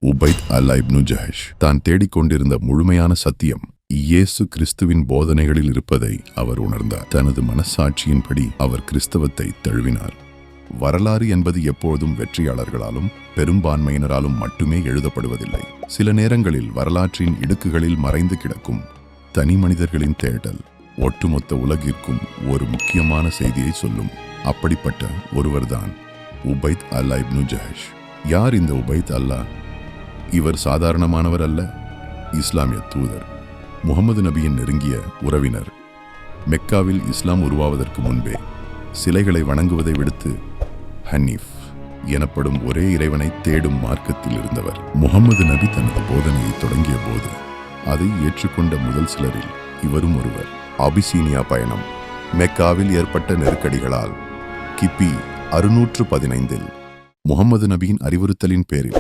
உபைத் அல்லா இப்னு ஜஹஷ் தான் தேடிக்கொண்டிருந்த முழுமையான சத்தியம் இயேசு கிறிஸ்துவின் போதனைகளில் இருப்பதை அவர் உணர்ந்தார். தனது மனசாட்சியின்படி அவர் கிறிஸ்தவத்தை தழுவினார். வரலாறு என்பது எப்போதும் வெற்றியாளர்களாலும் பெரும்பான்மையினராலும் மட்டுமே எழுதப்படுவதில்லை. சில நேரங்களில் வரலாற்றின் இடுக்குகளில் மறைந்து கிடக்கும் தனி மனிதர்களின் தேடல் ஒட்டுமொத்த உலகிற்கும் ஒரு முக்கியமான செய்தியை சொல்லும். அப்படிப்பட்ட ஒருவர்தான் உபைத் அல்லா இப்னு ஜஹஷ். யார் இந்த உபைத் அல்லா? இவர் சாதாரணமானவர் அல்ல. இஸ்லாமிய தூதர், முகமது நபியின் நெருங்கிய உறவினர். மெக்காவில் இஸ்லாம் உருவாவதற்கு முன்பே சிலைகளை வணங்குவதை விடுத்து ஹனீஃப் எனப்படும் ஒரே இறைவனை தேடும் மார்க்கத்தில் இருந்தவர். முகமது நபி தனது போதனையை தொடங்கிய போது அதை ஏற்றுக்கொண்ட முதல் சிலரில் இவரும் ஒருவர். அபிசீனியா பயணம். மெக்காவில் ஏற்பட்ட நெருக்கடிகளால் கிபி 615 முகமது நபியின் அறிவுறுத்தலின் பேரில்